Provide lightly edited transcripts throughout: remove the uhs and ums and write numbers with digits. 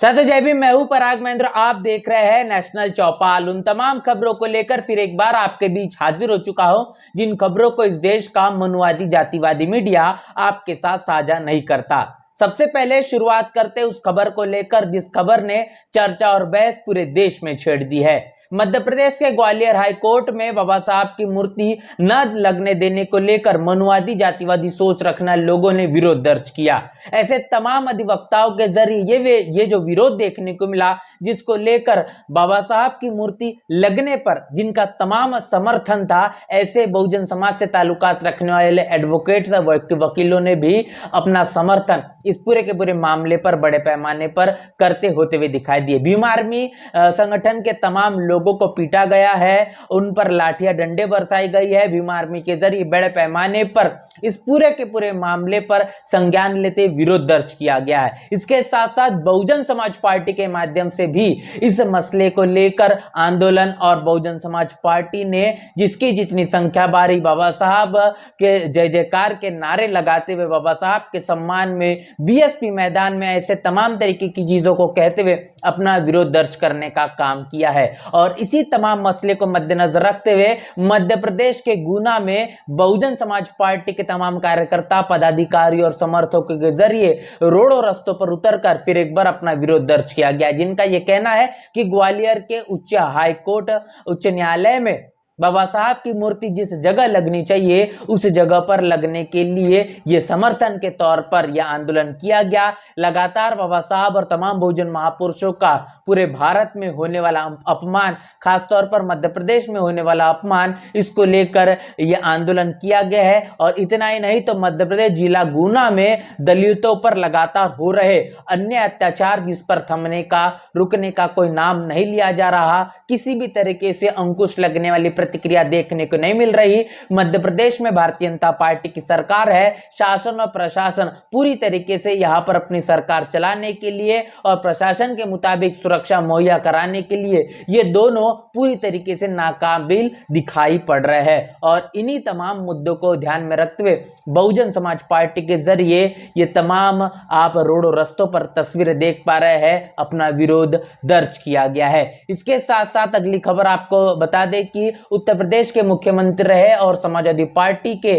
साथियों जय भीम, मैं हूं पराग महेंद्र। आप देख रहे हैं नेशनल चौपाल। उन तमाम खबरों को लेकर फिर एक बार आपके बीच हाजिर हो चुका हूं जिन खबरों को इस देश का मनुवादी जातिवादी मीडिया आपके साथ साझा नहीं करता। सबसे पहले शुरुआत करते उस खबर को लेकर जिस खबर ने चर्चा और बहस पूरे देश में छेड़ दी है। मध्य प्रदेश के ग्वालियर हाई कोर्ट में बाबा साहब की मूर्ति न लगने देने को लेकर मनुवादी जातिवादी सोच रखना लोगों ने विरोध दर्ज किया। ऐसे तमाम अधिवक्ताओं के जरिए ये जो विरोध देखने को मिला, जिसको लेकर बाबा साहब की मूर्ति लगने पर जिनका तमाम समर्थन था, ऐसे बहुजन समाज से ताल्लुकात रखने वाले एडवोकेट्स वकीलों ने भी अपना समर्थन इस पूरे के पूरे मामले पर बड़े पैमाने पर करते होते हुए दिखाई दिए। भीम आर्मी संगठन के तमाम लोगों को पीटा गया है, उन पर लाठियां डंडे बरसाई गई है। भीम आर्मी के जरिए बड़े पैमाने पर इस पूरे के पूरे मामले पर संज्ञान लेते विरोध दर्ज किया गया है। इसके साथ साथ बहुजन समाज पार्टी के माध्यम से भी इस मसले को लेकर आंदोलन और बहुजन समाज पार्टी ने जिसकी जितनी संख्या बारी बाबा साहब के जय जयकार के नारे लगाते हुए बाबा साहब के सम्मान में बीएसपी मैदान में ऐसे तमाम तरीके की चीजों को कहते हुए अपना विरोध दर्ज करने का काम किया है। और इसी तमाम मसले को मद्देनजर रखते हुए मध्य प्रदेश के गुना में बहुजन समाज पार्टी के तमाम कार्यकर्ता, पदाधिकारी और समर्थकों के जरिए रोडों रस्तों पर उतरकर फिर एक बार अपना विरोध दर्ज किया गया, जिनका यह कहना है कि ग्वालियर के उच्च न्यायालय में बाबा साहब की मूर्ति जिस जगह लगनी चाहिए उस जगह पर लगने के लिए यह समर्थन के तौर पर यह आंदोलन किया गया। लगातार बाबा साहब और तमाम बहुजन महापुरुषों का पूरे भारत में होने वाला अपमान, खासतौर पर मध्य प्रदेश में होने वाला अपमान, इसको लेकर यह आंदोलन किया गया है। और इतना ही नहीं तो मध्य प्रदेश जिला गुना में दलितों पर लगातार हो रहे अन्य अत्याचार जिस पर थमने का, रुकने का कोई नाम नहीं लिया जा रहा, किसी भी तरीके से अंकुश लगने वाली प्रतिक्रिया देखने को नहीं मिल रही। मध्य प्रदेश में भारतीय जनता पार्टी की सरकार है, शासन और प्रशासन पूरी तरीके से यहां पर अपनी सरकार चलाने के लिए और प्रशासन के मुताबिक सुरक्षा मुहैया कराने के लिए ये दोनों पूरी तरीके से नाकाबिल दिखाई पड़ रहे हैं। और इन्हीं तमाम मुद्दों को ध्यान में रखते हुए बहुजन समाज पार्टी के जरिए ये तमाम आप रोडों रस्तों पर तस्वीरें देख पा रहे हैं, अपना विरोध दर्ज किया गया है। इसके साथ साथ अगली खबर आपको बता दें कि उत्तर प्रदेश के मुख्यमंत्री रहे और समाजवादी पार्टी के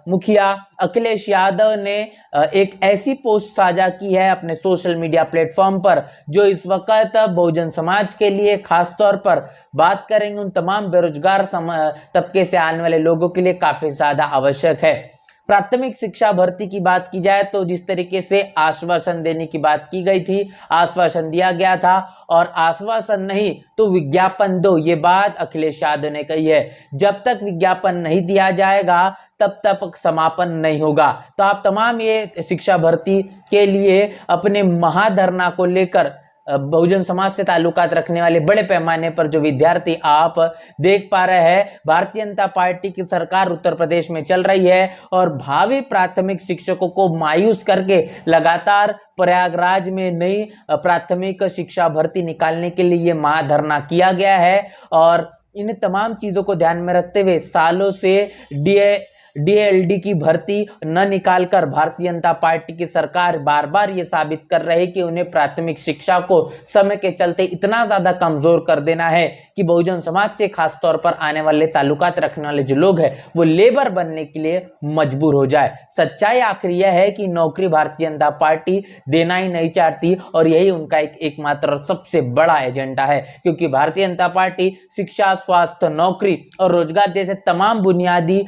मुखिया अखिलेश यादव ने एक ऐसी पोस्ट साझा की है अपने सोशल मीडिया प्लेटफॉर्म पर, जो इस वक्त बहुजन समाज के लिए खासतौर पर बात करेंगे उन तमाम बेरोजगार तबके से आने वाले लोगों के लिए काफी ज्यादा आवश्यक है। प्राथमिक शिक्षा भर्ती की बात की जाए तो जिस तरीके से आश्वासन देने की बात की गई थी, आश्वासन दिया गया था और आश्वासन नहीं तो विज्ञापन दो, ये बात अखिलेश यादव ने कही है। जब तक विज्ञापन नहीं दिया जाएगा तब तक समापन नहीं होगा। तो आप तमाम ये शिक्षा भर्ती के लिए अपने महाधरना को लेकर बहुजन समाज से ताल्लुकात रखने वाले बड़े पैमाने पर जो विद्यार्थी आप देख पा रहे हैं, भारतीय जनता पार्टी की सरकार उत्तर प्रदेश में चल रही है और भावी प्राथमिक शिक्षकों को मायूस करके लगातार प्रयागराज में नई प्राथमिक शिक्षा भर्ती निकालने के लिए ये महाधरना किया गया है। और इन तमाम चीजों को ध्यान में रखते हुए सालों से डीएलडी की भर्ती न निकालकर भारतीय जनता पार्टी की सरकार बार बार ये साबित कर रही है कि उन्हें प्राथमिक शिक्षा को समय के चलते इतना ज्यादा कमजोर कर देना है कि बहुजन समाज से खासतौर पर आने वाले ताल्लुकात रखने वाले जो लोग हैं वो लेबर बनने के लिए मजबूर हो जाए। सच्चाई आखिर यह है कि नौकरी भारतीय जनता पार्टी देना ही नहीं चाहती और यही उनका एकमात्र सबसे बड़ा एजेंडा है, क्योंकि भारतीय जनता पार्टी शिक्षा, स्वास्थ्य, नौकरी और रोजगार जैसे तमाम बुनियादी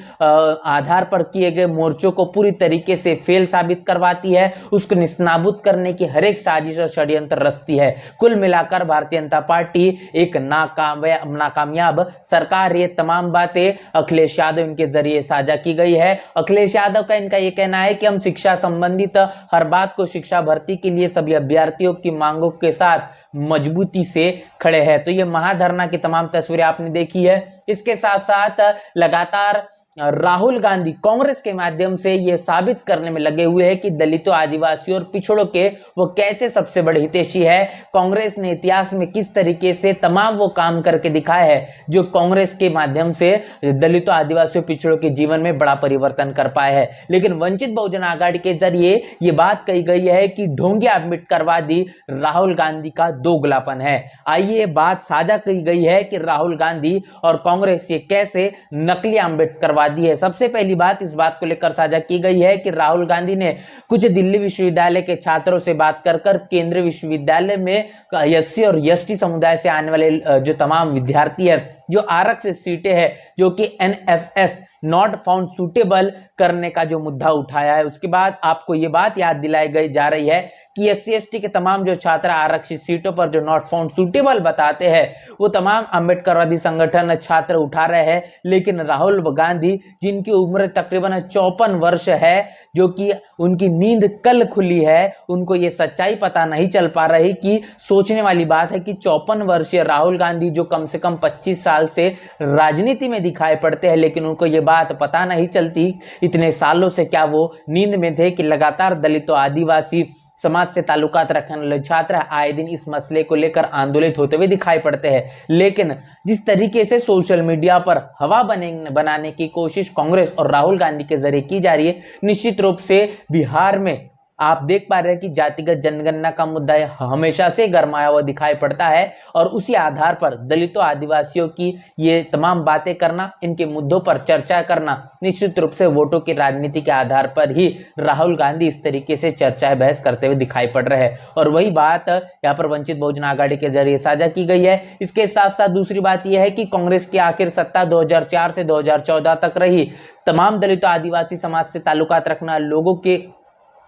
आधार पर किए गए मोर्चों को पूरी तरीके से फेल साबित करवाती है, उसको निस्नाबूद करने की हर एक साजिश और षड्यंत्र रचती है। कुल मिलाकर भारतीय जनता पार्टी एक नाकामयाब सरकार। ये तमाम बातें अखिलेश यादव इनके जरिए साझा की गई है। अखिलेश यादव का इनका ये कहना है कि हम शिक्षा संबंधित हर बात को शिक्षा भर्ती के लिए सभी अभ्यर्थियों की मांगों के साथ मजबूती से खड़े हैं। तो ये महाधरना की तमाम तस्वीरें आपने देखी है। इसके साथ साथ लगातार राहुल गांधी कांग्रेस के माध्यम से यह साबित करने में लगे हुए हैं कि दलितों, आदिवासियों और पिछड़ों के वो कैसे सबसे बड़े हितैषी है। कांग्रेस ने इतिहास में किस तरीके से तमाम वो काम करके दिखाया है जो कांग्रेस के माध्यम से दलितों, आदिवासियों, पिछड़ों के जीवन में बड़ा परिवर्तन कर पाए है। लेकिन वंचित बहुजन आघाड़ी के जरिए ये बात कही गई है कि ढोंगी अम्बेडकरवादी राहुल गांधी का दोगलापन है। आइए बात साझा की गई है कि राहुल गांधी और कांग्रेस ये कैसे नकली अम्बेडकरवादी है। सबसे पहली बात इस बात को लेकर साझा की गई है कि राहुल गांधी ने कुछ दिल्ली विश्वविद्यालय के छात्रों से बात कर केंद्रीय विश्वविद्यालय में एससी और एसटी समुदाय से आने वाले जो तमाम विद्यार्थी है, जो आरक्षित सीटें हैं, जो कि एनएफएस नॉट फाउंड सुटेबल करने का जो मुद्दा उठाया है। उसके बाद आपको ये बात याद दिलाई गई जा रही है कि एससी एसटी के तमाम जो छात्र आरक्षित सीटों पर जो नॉट फाउंड सुटेबल बताते हैं वो तमाम अम्बेडकरवादी संगठन छात्र उठा रहे हैं। लेकिन राहुल गांधी, जिनकी उम्र तकरीबन 54 वर्ष है, जो कि उनकी नींद कल खुली है, उनको ये सच्चाई पता नहीं चल पा रही कि सोचने वाली बात है कि 54 वर्षीय राहुल गांधी जो कम से कम 25 साल से राजनीति में दिखाई पड़ते हैं, लेकिन उनको ये बात पता नहीं चलती इतने सालों से क्या वो नींद में थे कि लगातार दलितों, आदिवासी समाज से ताल्लुकात रखने वाले छात्र आए दिन इस मसले को लेकर आंदोलित होते हुए दिखाई पड़ते हैं। लेकिन जिस तरीके से सोशल मीडिया पर हवा बनाने की कोशिश कांग्रेस और राहुल गांधी के जरिए की जा रही है, निश्चित रूप से बिहार में आप देख पा रहे हैं कि जातिगत जनगणना का मुद्दा हमेशा से गरमाया हुआ दिखाई पड़ता है और उसी आधार पर दलितों, आदिवासियों की ये तमाम बातें करना, इनके मुद्दों पर चर्चा करना, निश्चित रूप से वोटों की राजनीति के आधार पर ही राहुल गांधी इस तरीके से चर्चा बहस करते हुए दिखाई पड़ रहे हैं। और वही बात यहाँ पर वंचित बहुजन आघाड़ी के जरिए साझा की गई है। इसके साथ साथ दूसरी बात यह है कि कांग्रेस की आखिर सत्ता 2004 से 2014 तक रही। तमाम दलितों, आदिवासी समाज से ताल्लुकात रखना लोगों के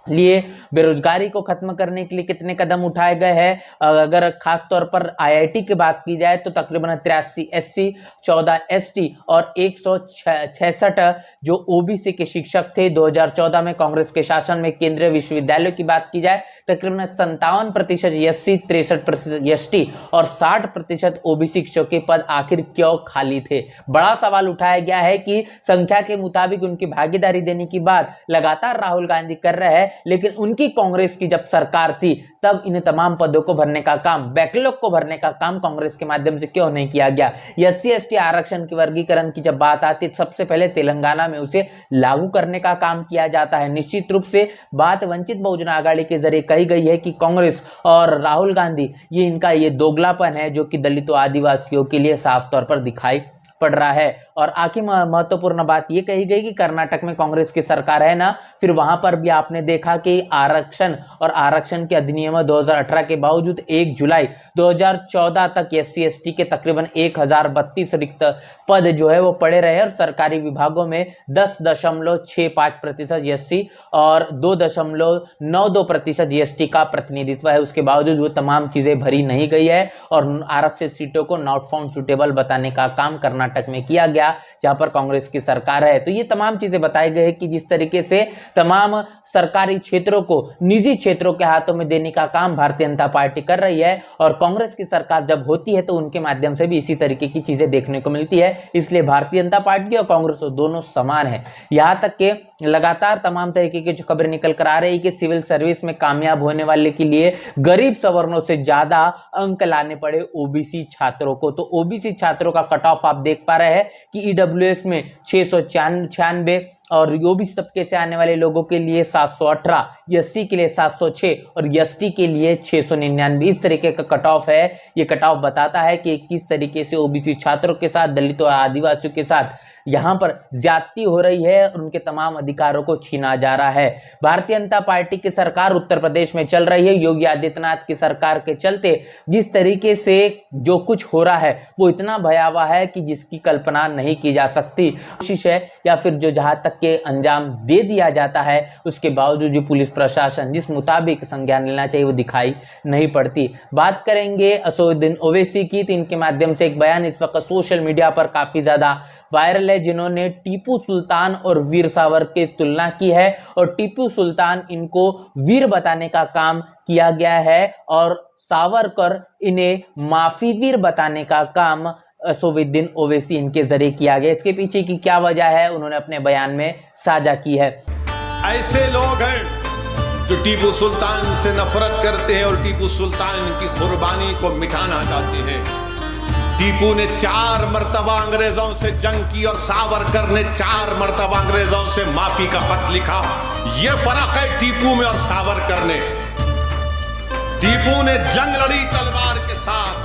लिए बेरोजगारी को खत्म करने के लिए कितने कदम उठाए गए हैं। अगर खास तौर पर आईआईटी की बात की जाए तो तकरीबन 83 एससी, 14 एसटी और 166 जो ओबीसी के शिक्षक थे 2014 में कांग्रेस के शासन में। केंद्रीय विश्वविद्यालयों की बात की जाए तकरीबन 57% एससी, 63% एसटी और 60% ओबीसी शिक्षकों के पद आखिर क्यों खाली थे। बड़ा सवाल उठाया गया है कि संख्या के मुताबिक उनकी भागीदारी देने की बात लगातार राहुल गांधी कर रहे हैं, लेकिन उनकी कांग्रेस की जब सरकार थी तब इन तमाम पदों को भरने का काम, बैकलॉग को भरने का काम कांग्रेस के माध्यम से क्यों नहीं किया गया। एससी एसटी आरक्षण की वर्गीकरण की जब बात आती है सबसे पहले तेलंगाना में उसे लागू करने का काम किया जाता है। निश्चित रूप से बात वंचित बहुजन आघाड़ी के जरिए कही गई है कि कांग्रेस और राहुल गांधी ये इनका ये दोगलापन है जो कि दलितों, आदिवासियों के लिए साफ तौर पर दिखाई पड़ रहा है। और आखिर महत्वपूर्ण बात यह कही गई कि कर्नाटक में कांग्रेस की सरकार है ना, फिर वहां पर भी आपने देखा कि आरक्षण और आरक्षण के अधिनियम 2018 के बावजूद 1 जुलाई 2014 तक एससी एसटी के तकरीबन 1032 रिक्त पद जो है वो पड़े रहे और सरकारी विभागों में 10.65% एससी और 2.92% एसटी का प्रतिनिधित्व है। उसके बावजूद वो तमाम चीजें भरी नहीं गई है और आरक्षित सीटों को नॉट फाउंड सुटेबल बताने का काम कर्नाटक में किया गया जहां पर कांग्रेस की सरकार है। तो ये तमाम चीजें बताई गई है कि जिस तरीके से तमाम सरकारी क्षेत्रों को निजी क्षेत्रों के हाथों में देने का काम भारतीय जनता पार्टी कर रही है और कांग्रेस की सरकार जब होती है तो उनके माध्यम से भी इसी तरीके की चीजें देखने को मिलती है। इसलिए भारतीय जनता पार्टी और कांग्रेस दोनों समान है। यहां तक के लगातार तमाम तरीके की जो खबरें निकल कर आ रही है कि सिविल सर्विस में कामयाब होने वाले के लिए गरीब सवर्णों से ज्यादा अंक लाने पड़े ओबीसी छात्रों को। तो ओबीसी छात्रों का कट ऑफ आप देख पा रहे हैं कि ईडब्ल्यूएस में 696 और ओबीसी तबके से आने वाले लोगों के लिए 718, एससी के लिए 706 और एसटी के लिए 699 इस तरीके का कट ऑफ है। ये कट ऑफ बताता है कि किस तरीके से ओबीसी छात्रों के साथ, दलितों, आदिवासियों के साथ यहां पर ज्यादती हो रही है और उनके तमाम अधिकारों को छीना जा रहा है। भारतीय जनता पार्टी की सरकार उत्तर प्रदेश में चल रही है। योगी आदित्यनाथ की सरकार के चलते जिस तरीके से जो कुछ हो रहा है वो इतना भयावह है कि जिसकी कल्पना नहीं की जा सकती। कोशिश है या फिर जो जहां तक के अंजाम दे दिया जाता है उसके बावजूद जो पुलिस प्रशासन जिस मुताबिक संज्ञान लेना चाहिए वो दिखाई नहीं पड़ती। बात करेंगे असदुद्दीन ओवैसी की, तो इनके माध्यम से एक बयान इस वक्त सोशल मीडिया पर काफी ज्यादा वायरल है, जिन्होंने टीपू सुल्तान और वीर सावरकर की तुलना की है और टीपू सुल्तान इनको वीर बताने का काम किया गया है और सावरकर इन्हें माफी वीर बताने का काम असदुद्दीन ओवैसी इनके जरिए किया गया। इसके पीछे की क्या वजह है उन्होंने अपने बयान में साझा की है। ऐसे लोग हैं जो टीपू सुल्तान से नफरत करते हैं और टीपू सुल्तान की कुर्बानी को मिटाना चाहते हैं। टीपू ने 4 मर्तबा अंग्रेजों से जंग की और सावरकर ने 4 मर्तबा अंग्रेजों से माफी का खत लिखा। यह फर्क है टीपू में और सावरकर ने। टीपू ने जंग लड़ी तलवार के साथ।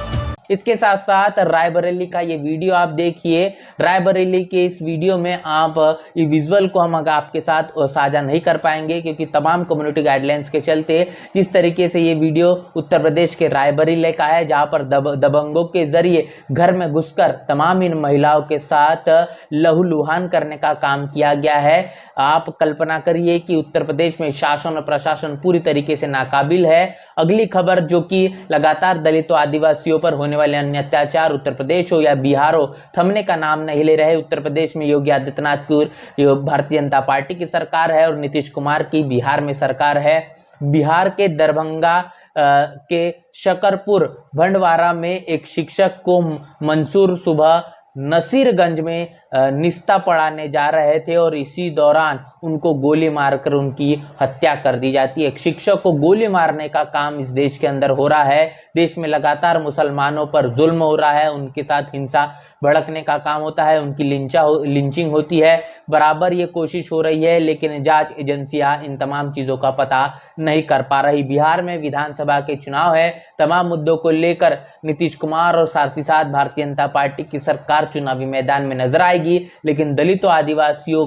इसके साथ साथ रायबरेली का ये वीडियो आप देखिए। रायबरेली के इस वीडियो में आप ये विजुअल को हम आपके साथ साझा नहीं कर पाएंगे क्योंकि तमाम कम्युनिटी गाइडलाइंस के चलते जिस तरीके से ये वीडियो उत्तर प्रदेश के रायबरेली का है, जहां पर दबंगों के जरिए घर में घुसकर तमाम इन महिलाओं के साथ लहूलुहान करने का काम किया गया है। आप कल्पना करिए कि उत्तर प्रदेश में शासन और प्रशासन पूरी तरीके से नाकाबिल है। अगली खबर जो कि लगातार दलितों आदिवासियों पर होने वाले अन्य अत्याचार उत्तर प्रदेश हो या बिहार हो, थमने का नाम नहीं ले रहे। उत्तर प्रदेश में योगी आदित्यनाथ की भारतीय जनता पार्टी की सरकार है और नीतीश कुमार की बिहार में सरकार है। बिहार के दरभंगा के शकरपुर भंडवारा में एक शिक्षक को मंसूर सुबह नसीरगंज में निस्ता पढ़ाने जा रहे थे और इसी दौरान उनको गोली मारकर उनकी हत्या कर दी जाती है। एक शिक्षक को गोली मारने का काम इस देश के अंदर हो रहा है। देश में लगातार मुसलमानों पर जुल्म हो रहा है, उनके साथ हिंसा भड़कने का काम होता है, उनकी लिंचिंग होती है। बराबर ये कोशिश हो रही है लेकिन जांच एजेंसियां इन तमाम चीज़ों का पता नहीं कर पा रही। बिहार में विधानसभा के चुनाव है, तमाम मुद्दों को लेकर नीतीश कुमार और साथ ही साथ भारतीय जनता पार्टी की सरकार चुनावी मैदान में नजर आएगी, लेकिन दलितों आदिवासियों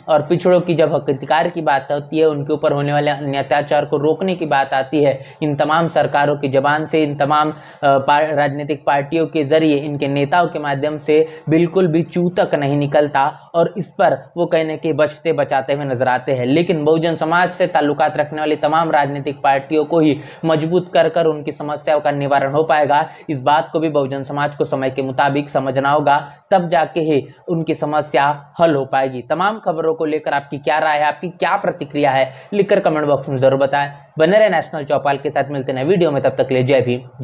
और पिछड़ों की जब हक अधिकार की बात होती है, उनके ऊपर होने वाले अन्य अत्याचार को रोकने की बात आती है, इन तमाम सरकारों की जबान से, इन तमाम राजनीतिक पार्टियों के जरिए, इनके नेताओं के माध्यम से बिल्कुल भी चू तक नहीं निकलता और इस पर वो कहने के बचते बचाते हुए नजर आते हैं। लेकिन बहुजन समाज से ताल्लुकात रखने वाली तमाम राजनीतिक पार्टियों को ही मजबूत कर उनकी समस्याओं का निवारण हो पाएगा। इस बात को भी बहुजन समाज को समय के मुताबिक समझना होगा, तब जाके ही उनकी समस्या हल हो पाएगी। तमाम खबरों को लेकर आपकी क्या राय है, आपकी क्या प्रतिक्रिया है, लिखकर कमेंट बॉक्स में जरूर बताएं। बने रहे नेशनल चौपाल के साथ, मिलते हैं वीडियो में, तब तक ले जय भीम जय।